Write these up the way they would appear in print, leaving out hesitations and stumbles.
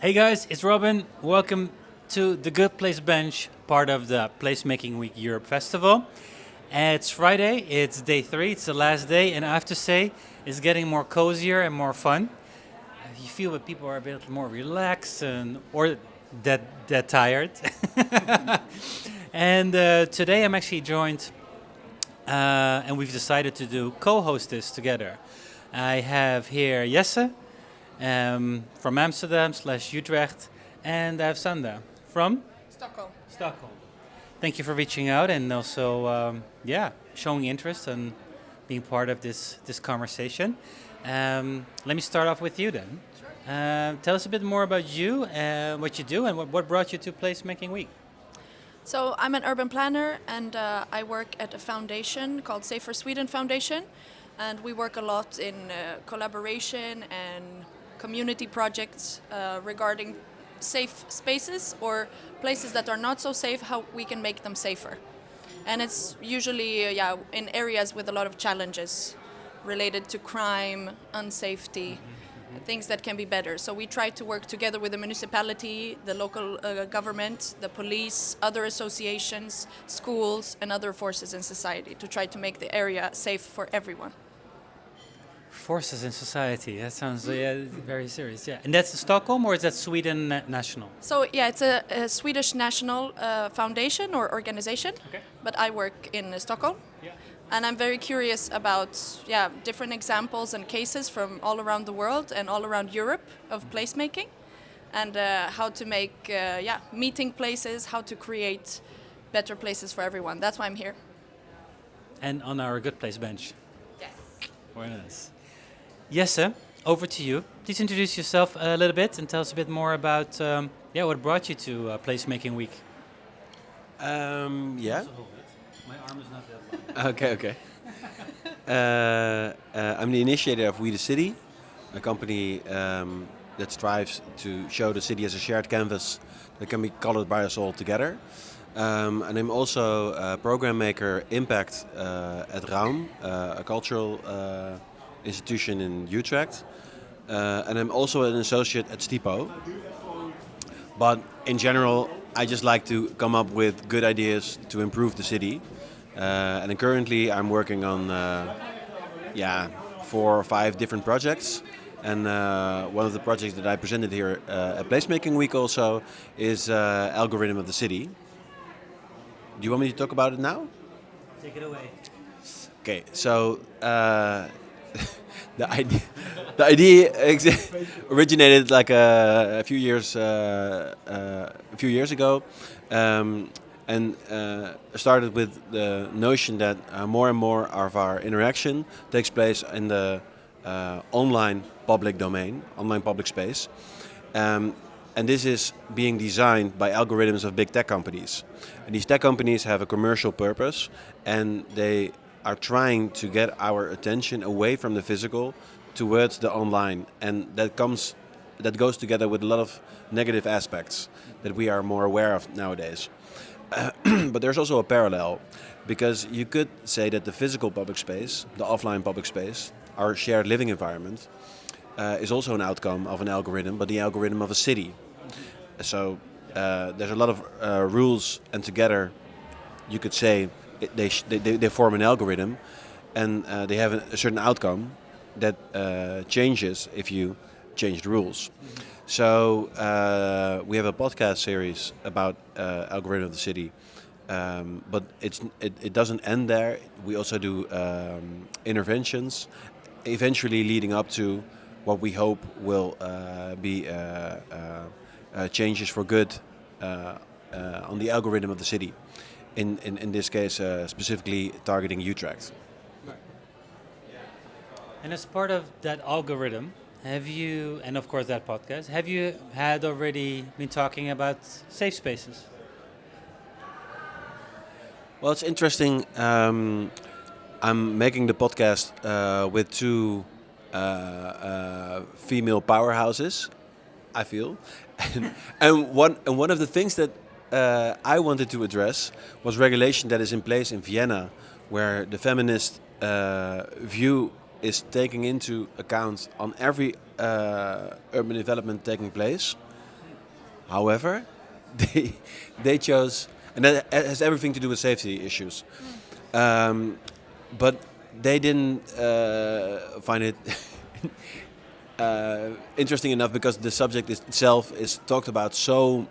Hey guys, it's Robin. Welcome to the Good Place Bench, part of the Placemaking Week Europe Festival. It's Friday, it's day 3, it's the last day, and I have to say, it's getting more cozier and more fun. You feel that people are a bit more relaxed or that tired. And today I'm actually joined, and we've decided to do co-host this together. I have here Jesse from Amsterdam / Utrecht, and I have Sanda from Stockholm. Stockholm. Thank you for reaching out and also, showing interest and being part of this conversation. Let me start off with you then. Sure. Tell us a bit more about you, what you do, and what brought you to Placemaking Week. So I'm an urban planner and I work at a foundation called Safer Sweden Foundation. And we work a lot in collaboration and community projects regarding safe spaces or places that are not so safe, how we can make them safer. And it's usually in areas with a lot of challenges related to crime, unsafety, things that can be better. So we try to work together with the municipality, the local government, the police, other associations, schools, and other forces in society to try to make the area safe for everyone. Forces in society. That sounds very serious. Yeah, and that's Stockholm, or is that Sweden national? So it's a Swedish national foundation or organization, Okay. but I work in Stockholm. Yeah. And I'm very curious about different examples and cases from all around the world and all around Europe of placemaking, and how to make meeting places, how to create better places for everyone. That's why I'm here. And on our Good Place bench. Yes. Very nice. Jesse, over to you. Please introduce yourself a little bit and tell us a bit more about what brought you to Placemaking Week. Yeah. My arm is not that long. Okay. I'm the initiator of We the City, a company that strives to show the city as a shared canvas that can be colored by us all together. And I'm also a program maker Impact at Raum, a cultural institution in Utrecht. And I'm also an associate at Stipo. But in general, I just like to come up with good ideas to improve the city. And then currently I'm working on 4 or 5 different projects. And one of the projects that I presented here at Placemaking Week also is Algorithm of the City. Do you want me to talk about it now? Take it away. Okay, so the idea originated like a few years ago, and started with the notion that more and more of our interaction takes place in the online public domain, online public space. And this is being designed by algorithms of big tech companies. And these tech companies have a commercial purpose, and they are trying to get our attention away from the physical towards the online. And that goes together with a lot of negative aspects that we are more aware of nowadays. But there's also a parallel, because you could say that the physical public space, the offline public space, our shared living environment, is also an outcome of an algorithm, but the algorithm of a city. So there's a lot of rules, and together you could say they form an algorithm, and they have a certain outcome that changes if you change the rules. So we have a podcast series about algorithm of the city, but it doesn't end there. We also do interventions, eventually leading up to what we hope will be changes for good on the algorithm of the city. In this case, specifically targeting Utrecht. And as part of that algorithm, have you, and of course that podcast, have you had already been talking about safe spaces? Well, it's interesting. I'm making the podcast with 2 female powerhouses, I feel, and one of the things that I wanted to address was regulation that is in place in Vienna, where the feminist view is taking into account on every urban development taking place, However, they they chose, and that has everything to do with safety issues. But they didn't find it interesting enough because the subject itself is talked about so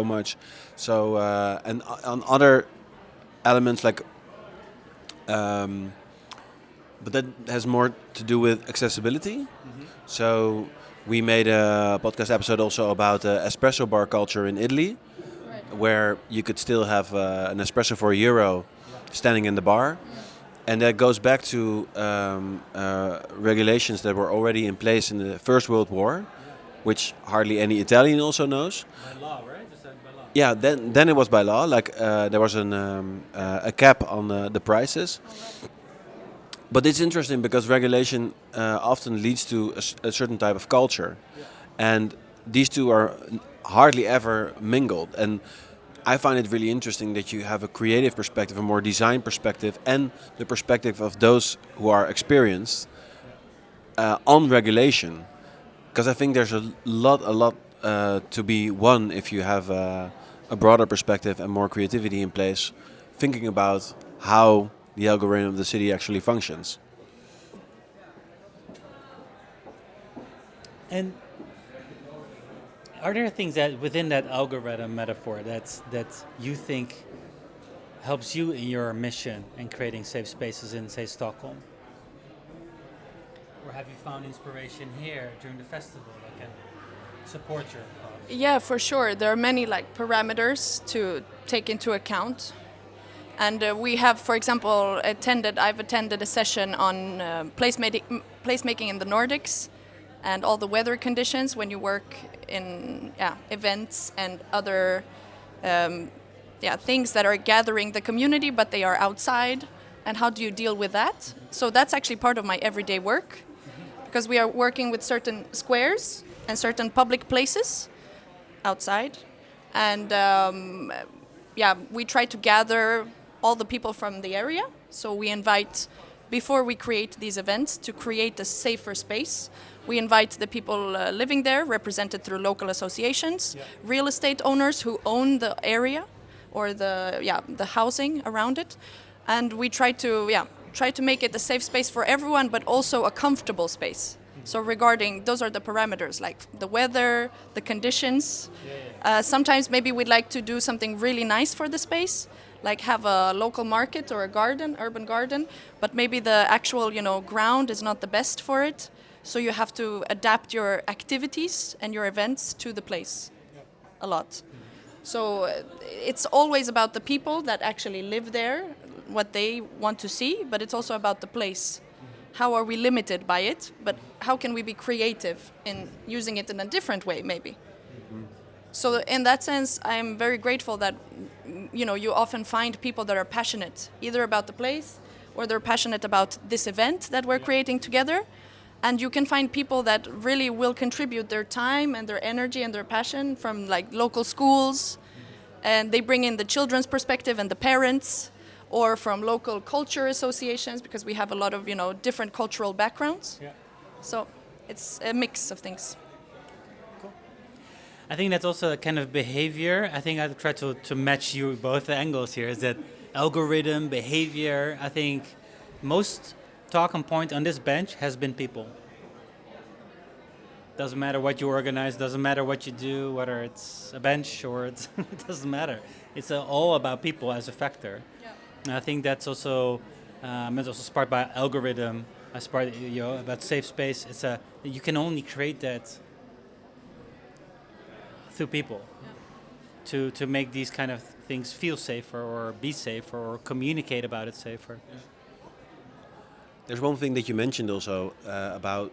much. So and on other elements like, but that has more to do with accessibility. So we made a podcast episode also about espresso bar culture in Italy, where you could still have an espresso for €1 standing in the bar. And that goes back to regulations that were already in place in the First World War, which hardly any Italian also knows. By law, right? Just by law. Yeah, then it was by law. Like there was a cap on the prices. But it's interesting because regulation often leads to a certain type of culture, and these two are hardly ever mingled. And I find it really interesting that you have a creative perspective, a more design perspective, and the perspective of those who are experienced on regulation. Because I think there's a lot to be won if you have a broader perspective and more creativity in place, thinking about how the algorithm of the city actually functions. And are there things that within that algorithm metaphor that you think helps you in your mission in creating safe spaces in, say, Stockholm? Or have you found inspiration here during the festival that can support your cause? Yeah, for sure. There are many like parameters to take into account. And we have, for example, I've attended a session on placemaking in the Nordics and all the weather conditions when you work in events and other things that are gathering the community, but they are outside. And how do you deal with that? So that's actually part of my everyday work, because we are working with certain squares and certain public places outside. And we try to gather all the people from the area. So we invite, before we create these events, to create a safer space. We invite the people living there, represented through local associations, real estate owners who own the area or the housing around it. And we try to make it a safe space for everyone, but also a comfortable space. So regarding, those are the parameters, like the weather, the conditions. Sometimes maybe we'd like to do something really nice for the space, like have a local market or a garden, urban garden, but maybe the actual, ground is not the best for it. So you have to adapt your activities and your events to the place a lot. So it's always about the people that actually live there, what they want to see, but it's also about the place. How are we limited by it, but how can we be creative in using it in a different way, maybe? So in that sense, I'm very grateful that, you often find people that are passionate, either about the place or they're passionate about this event that we're creating together. And you can find people that really will contribute their time and their energy and their passion from like local schools, and they bring in the children's perspective and the parents, or from local culture associations, because we have a lot of different cultural backgrounds. So it's a mix of things. Cool. I think that's also a kind of behavior. I think I try to match you both angles here. Is that algorithm behavior? I think most talking point on this bench has been people. Doesn't matter what you organize, doesn't matter what you do, whether it's a bench or it doesn't matter. It's all about people as a factor. And I think that's also sparked by algorithm, as part about safe space. You can only create that through people to make these kind of things feel safer or be safer or communicate about it safer. There's one thing that you mentioned also about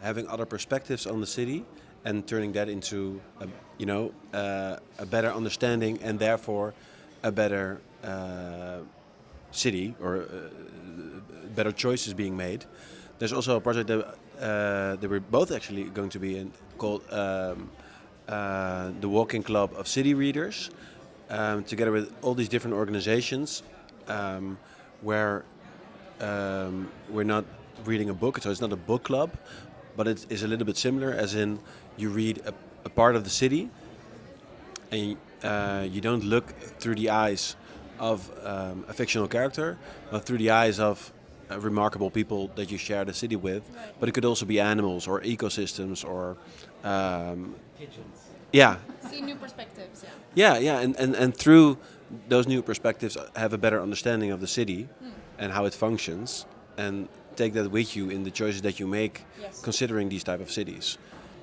having other perspectives on the city and turning that into a better understanding and therefore a better city or better choices being made. There's also a project that we're both actually going to be in called the Walking Club of City Readers, together with all these different organizations where we're not reading a book, so it's not a book club, but it is a little bit similar, as in you read a part of the city and you don't look through the eyes of a fictional character, but through the eyes of remarkable people that you share the city with. Right. But it could also be animals or ecosystems or Pigeons. yeah, See new perspectives, yeah. and through those new perspectives, have a better understanding of the city and how it functions, and take that with you in the choices that you make, Yes. considering these type of cities.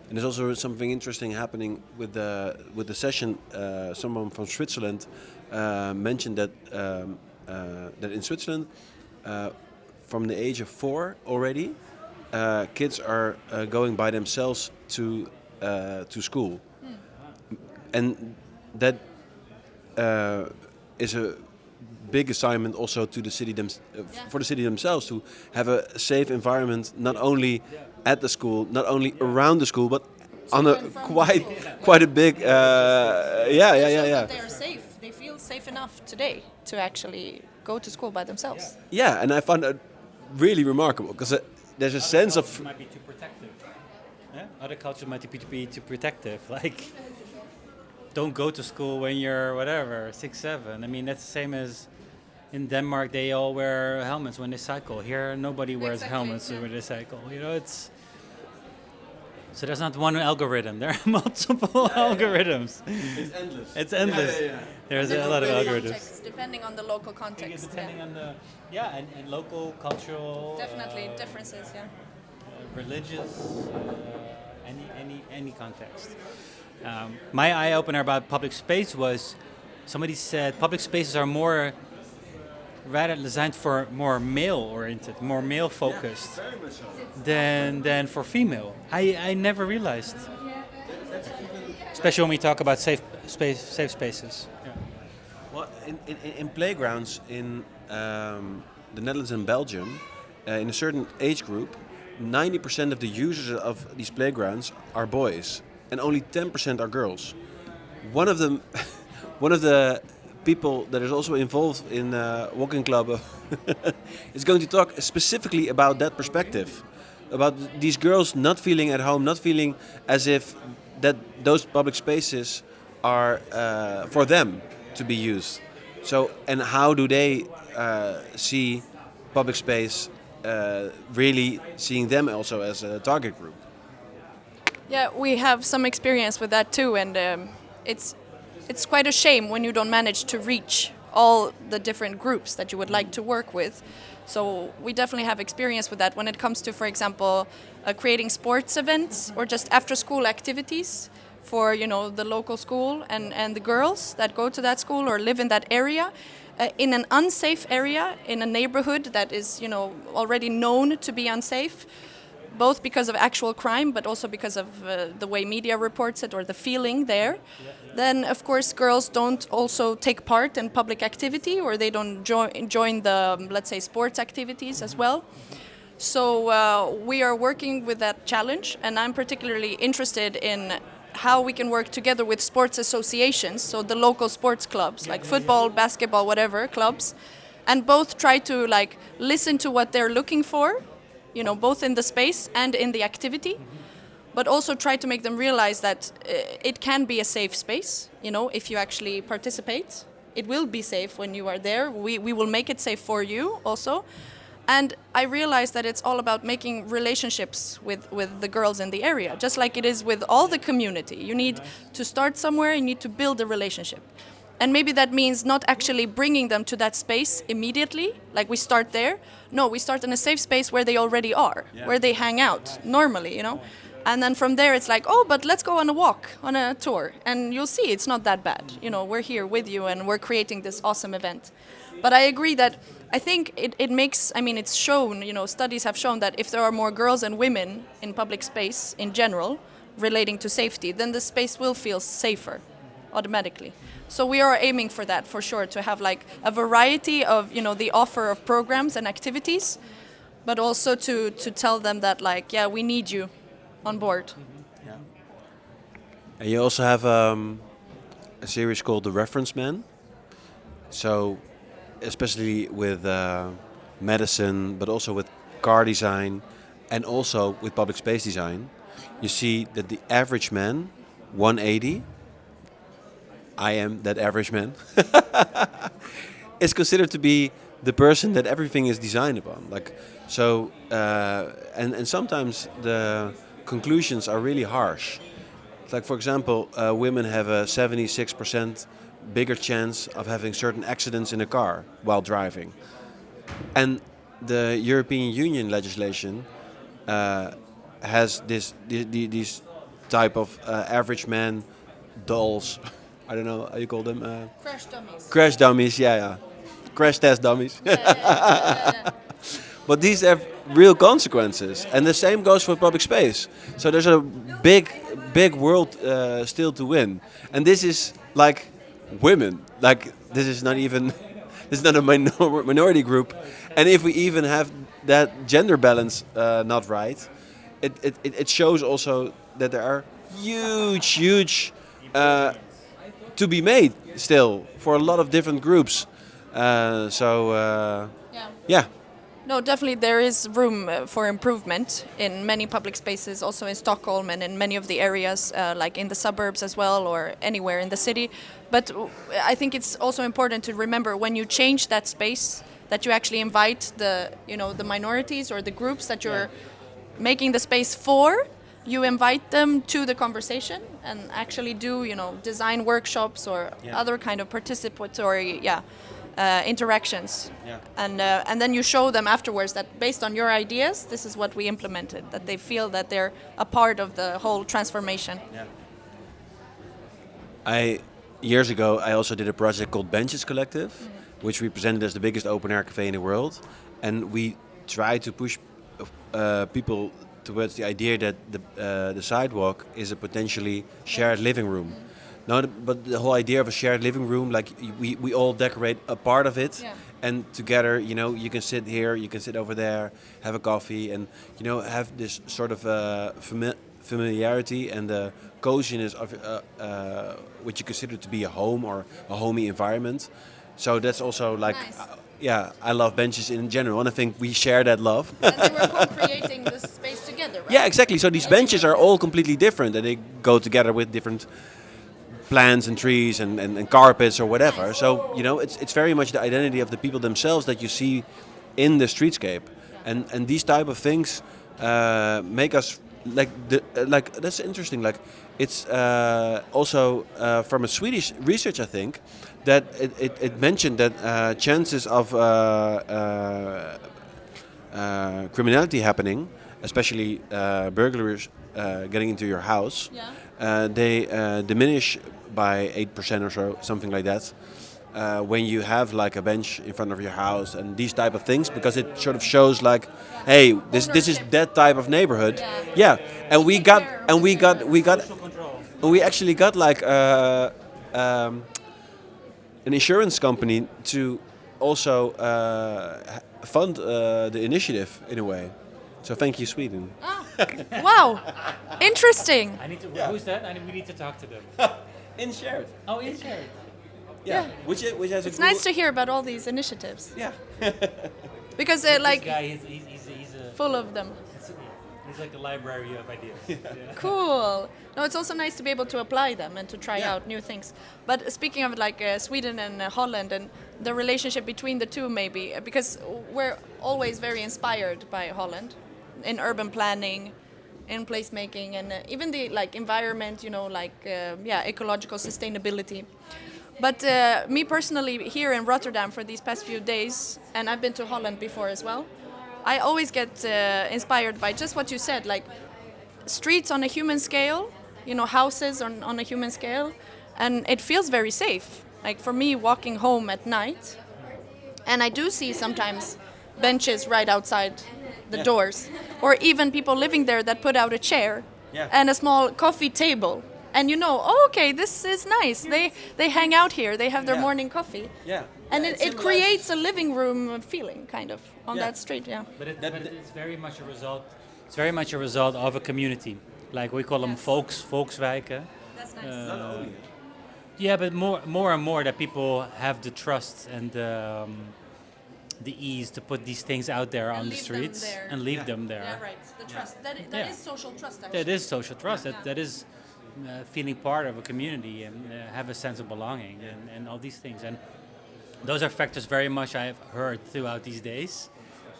And there's also something interesting happening with the session. Someone from Switzerland mentioned that that in Switzerland, from the age of 4 already, kids are going by themselves to school, and that is a big assignment also to the city for the city themselves, to have a safe environment, not only at the school, not only around the school, but on a quite a big Shows that they are safe. They feel safe enough today to actually go to school by themselves. Yeah, and I found that really remarkable, because there's a sense of might be too protective. Yeah? Other cultures might be too protective. Like, don't go to school when you're whatever 6, 7. I mean, that's the same as in Denmark. They all wear helmets when they cycle. Here, nobody wears Exactly, helmets yeah. when they cycle. You know, it's so there's not one algorithm. There are multiple algorithms. it's endless. It's endless. There's a lot of algorithms. Context, depending on the local context. Depending on the and local cultural Definitely differences, yeah. religious, any context. My eye opener about public space was somebody said public spaces are more rather designed for more male oriented, more male focused Very much so. than for female. I never realized, especially when we talk about safe spaces. Yeah. Well, in playgrounds in the Netherlands and Belgium, in a certain age group, 90% of the users of these playgrounds are boys, and only 10% are girls. One of them, one of the people that is also involved in Walking Club is going to talk specifically about that perspective, about these girls not feeling at home, not feeling as if that those public spaces are for them to be used. So, and how do they see public space, really seeing them also as a target group? Yeah, we have some experience with that too, and it's quite a shame when you don't manage to reach all the different groups that you would like to work with. So we definitely have experience with that when it comes to, for example, creating sports events or just after-school activities for the local school and the girls that go to that school or live in that area. In an unsafe area, in a neighborhood that is already known to be unsafe, both because of actual crime, but also because of the way media reports it or the feeling there, then of course girls don't also take part in public activity, or they don't join the, let's say, sports activities as well. So we are working with that challenge, and I'm particularly interested in how we can work together with sports associations, so the local sports clubs, like football, basketball, whatever clubs, and both try to listen to what they're looking for, both in the space and in the activity, but also try to make them realize that it can be a safe space, if you actually participate. It will be safe when you are there. We will make it safe for you also. And I realized that it's all about making relationships with the girls in the area, just like it is with all the community. You need to start somewhere, you need to build a relationship. And maybe that means not actually bringing them to that space immediately, like we start there. No, we start in a safe space where they already are, where they hang out normally, And then from there it's like, oh, but let's go on a walk, on a tour. And you'll see it's not that bad. We're here with you and we're creating this awesome event. But I agree that I think it makes, it's shown, studies have shown that if there are more girls and women in public space in general relating to safety, then the space will feel safer automatically. So we are aiming for that, for sure, to have a variety of, the offer of programs and activities, but also to tell them that we need you on board. Yeah. And you also have a series called The Reference Man. So, especially with medicine, but also with car design, and also with public space design, you see that the average man, 180, I am that average man, is considered to be the person that everything is designed upon. Like, so, and sometimes the conclusions are really harsh. Like, for example, women have a 76% bigger chance of having certain accidents in a car while driving. And the European Union legislation has these type of average man dolls. I don't know how you call them. Crash dummies. Crash dummies, yeah. Crash test dummies. Yeah. But these have real consequences, and the same goes for public space. So there's a big world still to win, and this is like women. Like, this is not even this is not a minority group, and if we even have that gender balance not right, it shows also that there are huge to be made still for a lot of different groups. Yeah. No, definitely there is room for improvement in many public spaces, also in Stockholm and in many of the areas, like in the suburbs as well, or anywhere in the city. But I think it's also important to remember when you change that space, that you actually invite the minorities or the groups that you're making the space for. You invite them to the conversation and actually do, design workshops or other kind of participatory, interactions. And then you show them afterwards that based on your ideas, this is what we implemented, that they feel that they're a part of the whole transformation. Years ago, I also did a project called Benches Collective, which we presented as the biggest open-air cafe in the world. And we tried to push people towards the idea that the sidewalk is a potentially shared living room. No, but the whole idea of a shared living room, like we all decorate a part of it, and together, you can sit here, you can sit over there, have a coffee, and have this sort of familiarity and the coziness of what you consider to be a home or a homey environment. So that's also like, Nice. I love benches in general, and I think we share that love. And they were co-creating this space together, right? Yeah, exactly. So these benches are all completely different, and they go together with different plants and trees and carpets or whatever. So it's very much the identity of the people themselves that you see in the streetscape, and these type of things make us like that's interesting. Like, it's also from a Swedish research, I think, that it mentioned that chances of criminality happening, especially burglars getting into your house, they diminish by 8% or so, something like that, when you have like a bench in front of your house and these type of things, because it sort of shows like, hey, this is that type of neighborhood. And we actually got like an insurance company to also fund the initiative in a way. So thank you, Sweden. Wow, interesting. Who's that? We need to talk to them. InShared. Oh, InShared. Yeah. Which has It's nice to hear about all these initiatives. Yeah. Because This like guy, he's a, full of them. he's like a library of ideas. Yeah. Cool. No, it's also nice to be able to apply them and to try out new things. But speaking of like Sweden and Holland and the relationship between the two, maybe, because we're always very inspired by Holland in urban planning, in placemaking, and even the like environment, ecological sustainability. But me personally, here in Rotterdam for these past few days, and I've been to Holland before as well, I always get inspired by just what you said, like streets on a human scale, houses on a human scale, and it feels very safe. Like for me, walking home at night, and I do see sometimes benches right outside the doors, or even people living there that put out a chair and a small coffee table. And okay, this is nice. They hang out here. They have their morning coffee. And it creates a living room feeling, kind of, on that street. But it's very much a result. It's very much a result of a community. Like we call them volkswijken. That's nice. But more and more that people have the trust and the ease to put these things out there on the streets and leave them there. Yeah, right. The trust. That is social trust, actually. That is social trust. That is feeling part of a community and have a sense of belonging and all these things. And those are factors very much I've heard throughout these days,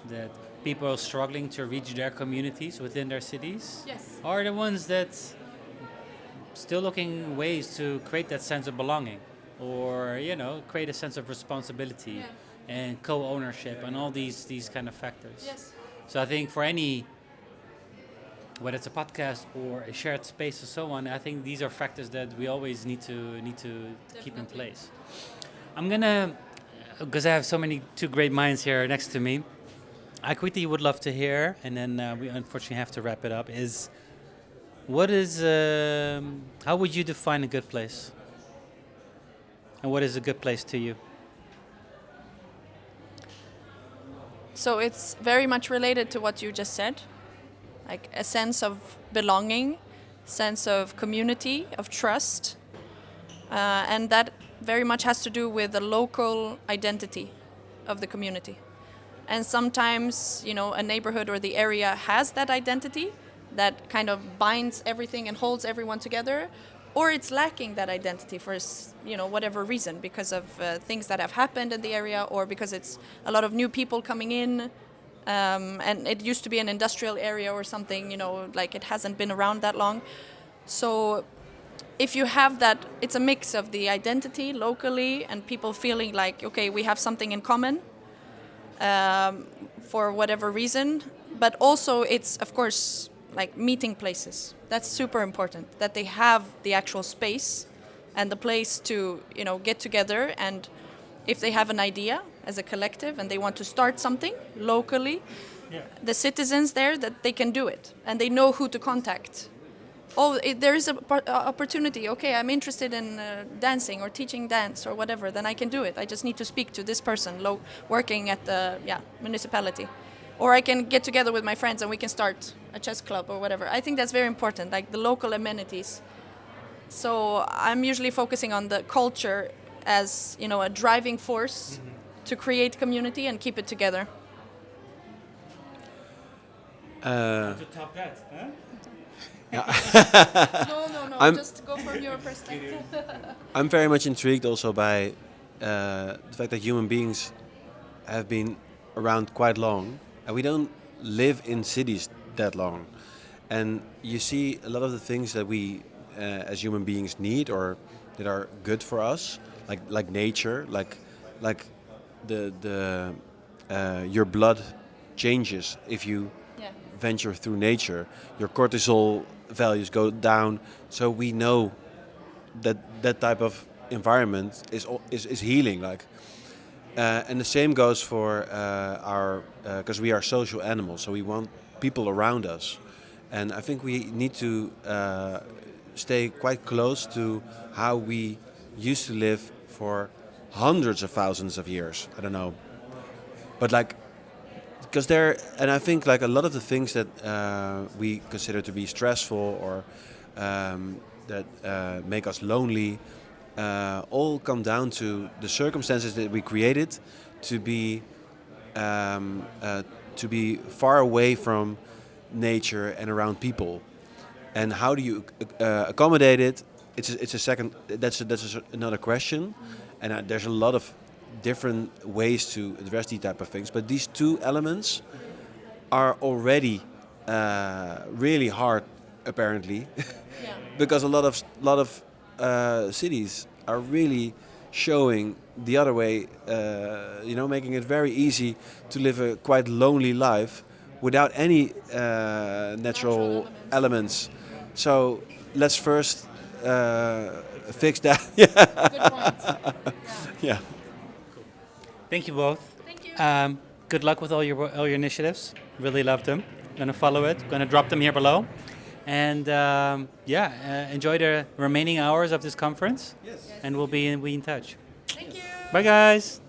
that people struggling to reach their communities within their cities Yes. are the ones that still looking ways to create that sense of belonging, or create a sense of responsibility and co-ownership and all these kind of factors. Yes. So I think for any, whether it's a podcast or a shared space or so on, I think these are factors that we always need to keep in place. I'm gonna, because I have so many two great minds here next to me, I quickly would love to hear, and then we unfortunately have to wrap it up, is what is, how would you define a good place? And what is a good place to you? So it's very much related to what you just said, like a sense of belonging, sense of community, of trust, and that very much has to do with the local identity of the community. And sometimes, a neighborhood or the area has that identity that kind of binds everything and holds everyone together, or it's lacking that identity for whatever reason, because of things that have happened in the area, or because it's a lot of new people coming in, and it used to be an industrial area or something, like it hasn't been around that long. So if you have that, it's a mix of the identity locally and people feeling like, okay, we have something in common for whatever reason, but also it's, of course, like meeting places. That's super important, that they have the actual space and the place to, get together, and if they have an idea as a collective and they want to start something locally, the citizens there, that they can do it and they know who to contact. There is an opportunity. Okay, I'm interested in dancing or teaching dance or whatever, then I can do it. I just need to speak to this person working at the municipality. Or I can get together with my friends and we can start a chess club or whatever. I think that's very important, like the local amenities. So I'm usually focusing on the culture as, a driving force to create community and keep it together. To top that, huh? No, just go from your perspective. I'm very much intrigued also by the fact that human beings have been around quite long, and we don't live in cities that long. And you see a lot of the things that we as human beings need or that are good for us, like nature, like the your blood changes if you venture through nature. Your cortisol values go down, so we know that type of environment is healing. And the same goes for our, because we are social animals, so we want people around us. And I think we need to stay quite close to how we used to live for hundreds of thousands of years. I don't know. But because and I think a lot of the things that we consider to be stressful or that make us lonely all come down to the circumstances that we created to be far away from nature and around people. And how do you accommodate it? It's a second. That's another question. And there's a lot of different ways to address these type of things. But these two elements are already really hard, apparently, because a lot of cities are really showing the other way. Making it very easy to live a quite lonely life without any natural elements. So let's first fix that. Good point. Yeah. Thank you both. Thank you. Good luck with all your initiatives. Really love them. Gonna follow it. Gonna drop them here below. And enjoy the remaining hours of this conference. Yes. And we'll be in touch. Thank you. Bye, guys.